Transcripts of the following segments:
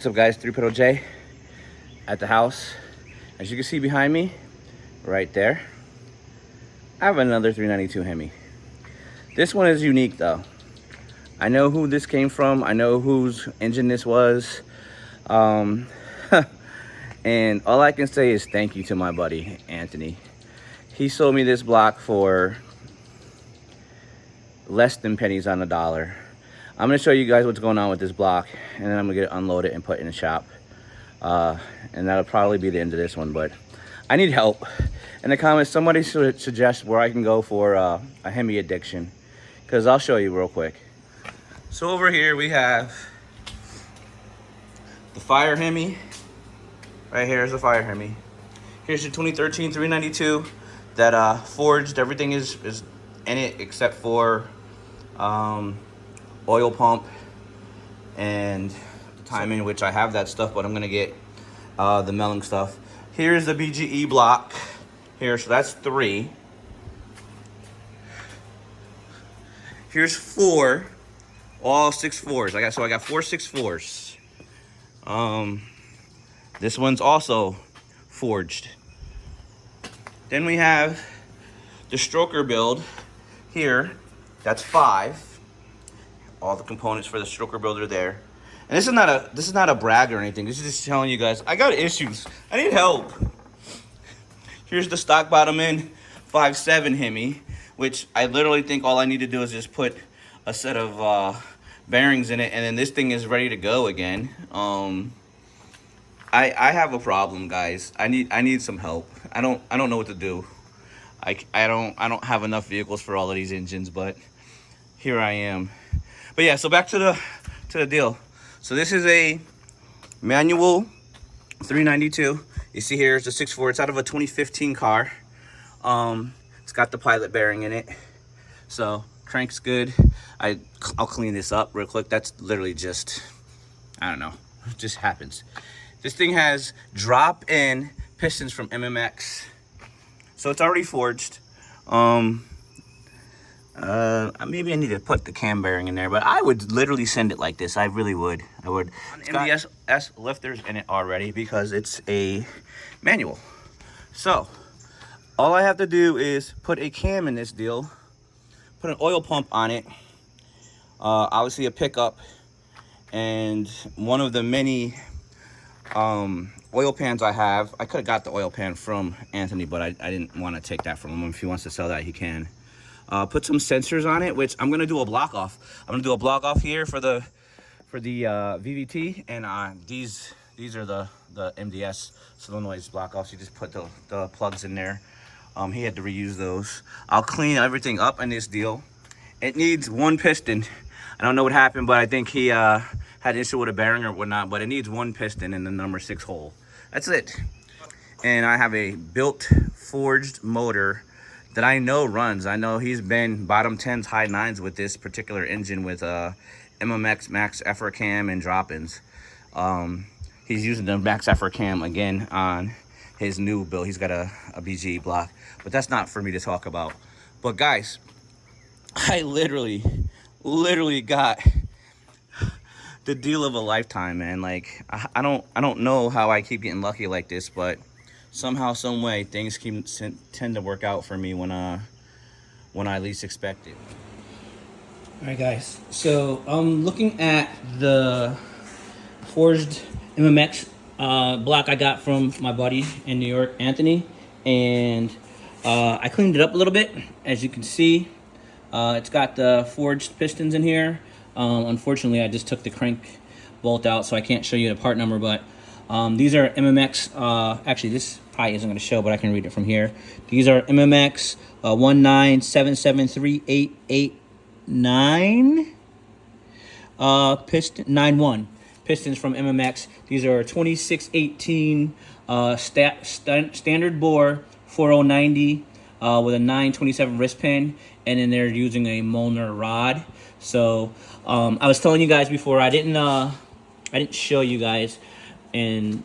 What's up, guys? 3-Pedal J at the house. As you can see behind me, right there, I have another 392 Hemi. This one is unique though. I know who this came from. I know whose engine this was. And all I can say is thank you to my buddy, Anthony. He sold me this block for less than pennies on the dollar. I'm gonna show you guys what's going on with this block, and then I'm gonna get it unloaded and put in the shop. And that'll probably be the end of this one, but I need help. In the comments, somebody should suggest where I can go for a Hemi addiction, because I'll show you real quick. So over here we have the Fire Hemi. Right here is the Fire Hemi. Here's your 2013 392 that forged. Everything is in it except for oil pump and the timing, which I have that stuff, but I'm gonna get the melting stuff. Here's the BGE block here, so that's 3. Here's 4, all 6.4s. I got 4 6.4s. This one's also forged. Then we have the stroker build here. That's 5. All the components for the stroker build are there. And this is not a brag or anything. This is just telling you guys I got issues. I need help. Here's the stock bottom end 5.7 Hemi, which I literally think all I need to do is just put a set of bearings in it, and then this thing is ready to go again. I have a problem, guys. I need some help. I don't know what to do. I don't have enough vehicles for all of these engines, but here I am. But yeah, so back to the deal. So this is a manual 392. You see here is the 6.4. It's out of a 2015 car. It's got the pilot bearing in it. So crank's good. I'll clean this up real quick. That's literally just, I don't know, it just happens. This thing has drop-in pistons from MMX. So it's already forged. Maybe I need to put the cam bearing in there, but I would literally send it like this. I really would. I would. It's got MDS lifters in it already because it's a manual. So all I have to do is put a cam in this deal, put an oil pump on it, obviously a pickup, and one of the many oil pans I have. I could have got the oil pan from Anthony, but I didn't want to take that from him. If he wants to sell that, he can. Put some sensors on it, which I'm gonna do a block off. I'm gonna do a block off here for the VVT, and these are the MDS solenoids block offs. You just put the plugs in there. He had to reuse those. I'll clean everything up in this deal. It needs 1 piston. I don't know what happened, but I think he had an issue with a bearing or whatnot, but it needs 1 piston in the number 6 hole. That's it. And I have a built forged motor that I know runs. I know he's been bottom 10s, high 9s with this particular engine with MMX Max Effort Cam and drop-ins. He's using the Max Effort Cam again on his new build. He's got a BGE block, but that's not for me to talk about. But guys, I literally got the deal of a lifetime, man. Like I don't know how I keep getting lucky like this, but somehow, some way, things tend to work out for me when I least expect it. All right, guys. So I'm looking at the forged MMX block I got from my buddy in New York, Anthony, and I cleaned it up a little bit. As you can see, it's got the forged pistons in here. Unfortunately, I just took the crank bolt out, so I can't show you the part number, but these are MMX, actually this probably isn't going to show, but I can read it from here. These are MMX 197738889 piston 91 pistons from MMX. These are 2618 standard bore 4090 with a 927 wrist pin, and then they're using a Molnar rod. So I was telling you guys before, I didn't show you guys in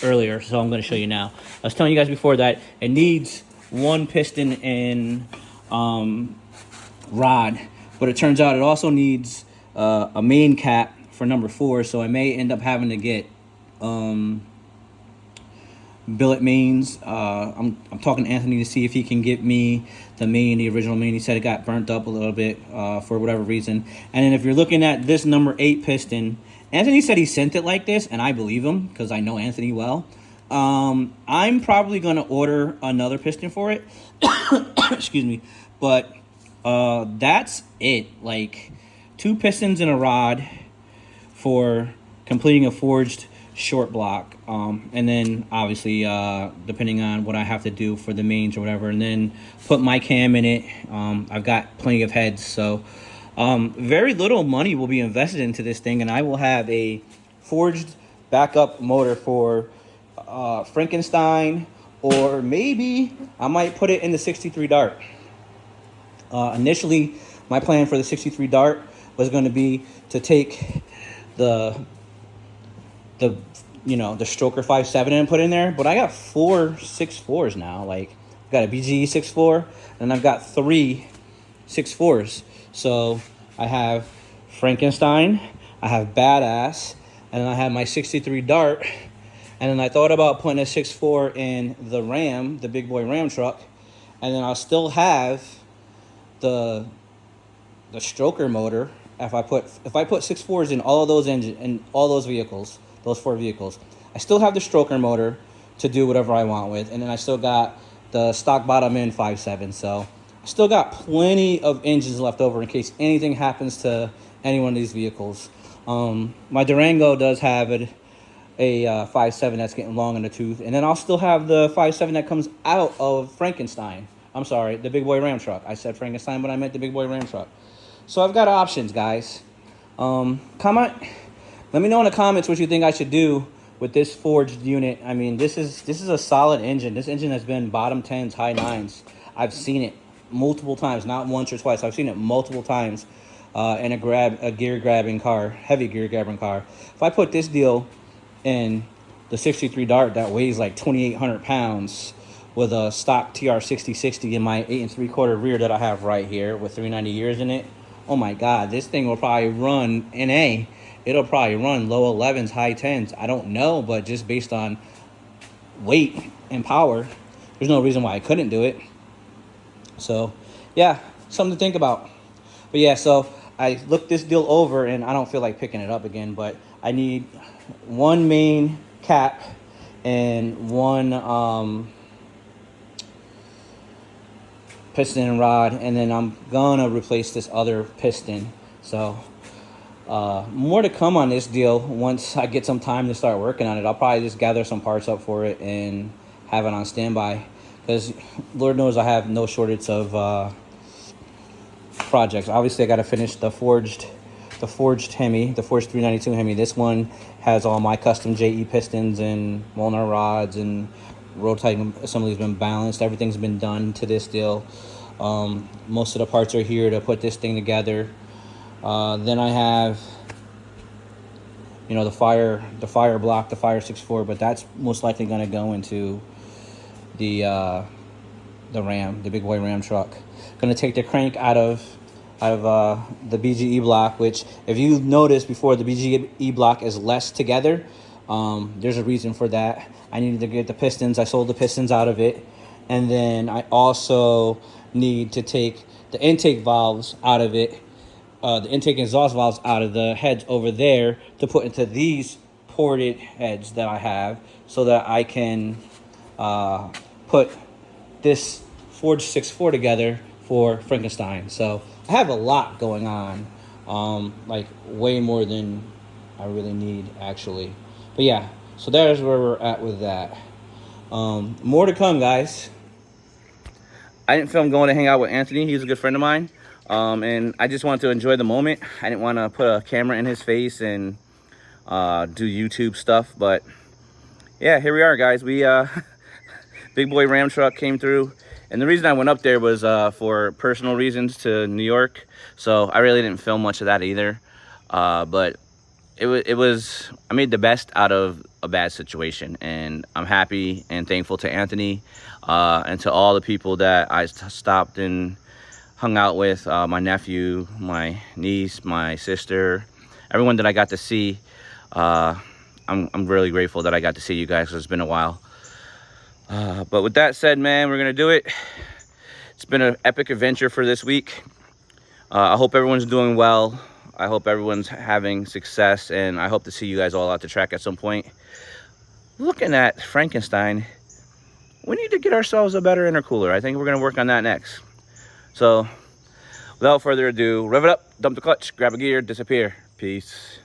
earlier, so I'm going to show you now. I was telling you guys before that it needs 1 piston and rod, but it turns out it also needs a main cap for number 4, so I may end up having to get billet mains. I'm talking to Anthony to see if he can get me the main, the original main. He said it got burnt up a little bit for whatever reason. And then if you're looking at this number 8 piston, Anthony said he sent it like this, and I believe him because I know Anthony well. I'm probably going to order another piston for it. Excuse me. But that's it. Like 2 pistons and a rod for completing a forged short block, and then obviously depending on what I have to do for the mains or whatever, and then put my cam in it. I've got plenty of heads, so very little money will be invested into this thing, and I will have a forged backup motor for Frankenstein, or maybe I might put it in the 63 Dart. Initially, my plan for the 63 Dart was going to be to take the stroker 5.7 and put in there, but I got 4 6.4s now. Like, I've got a BGE 6.4, and I've got 3 6.4s. So I have Frankenstein, I have Badass, and then I have my 63 Dart. And then I thought about putting a 6.4 in the Ram, the big boy Ram truck, and then I'll still have the stroker motor. If I put 6.4s in all of those engines, in all those vehicles, those 4 vehicles, I still have the stroker motor to do whatever I want with, and then I still got the stock bottom end 5.7. So I still got plenty of engines left over in case anything happens to any one of these vehicles. My Durango does have a 5.7 that's getting long in the tooth, and then I'll still have the 5.7 that comes out of Frankenstein. I'm sorry, the big boy Ram truck. I said Frankenstein, but I meant the big boy Ram truck. So I've got options, guys. Comment. Let me know in the comments what you think I should do with this forged unit. I mean, this is a solid engine. This engine has been bottom 10s, high 9s. I've seen it multiple times, not once or twice. I've seen it multiple times in a gear grabbing car, heavy gear grabbing car. If I put this deal in the 63 Dart that weighs like 2,800 pounds with a stock TR6060 in my 8 3/4 rear that I have right here with 390 years in it, oh my God, this thing will probably run NA. It'll probably run low 11s, high 10s. I don't know, but just based on weight and power, there's no reason why I couldn't do it. So, yeah, something to think about. But yeah, so I looked this deal over, and I don't feel like picking it up again, but I need 1 main cap and 1 piston and rod, and then I'm gonna replace this other piston. So more to come on this deal once I get some time to start working on it. I'll probably just gather some parts up for it and have it on standby, because Lord knows I have no shortage of projects. Obviously, I got to finish the forged Hemi, the forged 392 Hemi. This one has all my custom JE pistons and Molnar rods, and road type assembly's been balanced. Everything's been done to this deal. Most of the parts are here to put this thing together. Then I have, the fire block, the fire 6.4, but that's most likely going to go into the Ram, the big boy Ram truck. Going to take the crank out of the BGE block, which, if you noticed before, the BGE block is less together. There's a reason for that. I needed to get the pistons. I sold the pistons out of it, and then I also need to take the intake valves out of it, the intake and exhaust valves out of the heads over there to put into these ported heads that I have, so that I can put this forged 6.4 together for Frankenstein. So I have a lot going on, like way more than I really need, actually. But yeah, so there's where we're at with that. More to come, guys. I didn't film going to hang out with Anthony. He's a good friend of mine. And I just wanted to enjoy the moment. I didn't want to put a camera in his face and do YouTube stuff. But yeah, here we are, guys. We big boy Ram truck came through. And the reason I went up there was for personal reasons to New York. So I really didn't film much of that either. But it was, I made the best out of a bad situation, and I'm happy and thankful to Anthony and to all the people that I stopped and hung out with, my nephew, my niece, my sister, everyone that I got to see. I'm really grateful that I got to see you guys, 'cause it's been a while. But with that said, man, we're gonna do it. It's been an epic adventure for this week. I hope everyone's doing well. I hope everyone's having success, and I hope to see you guys all out the track at some point. Looking at Frankenstein, we need to get ourselves a better intercooler. I think we're gonna work on that next. So without further ado, rev it up, dump the clutch, grab a gear, disappear. Peace.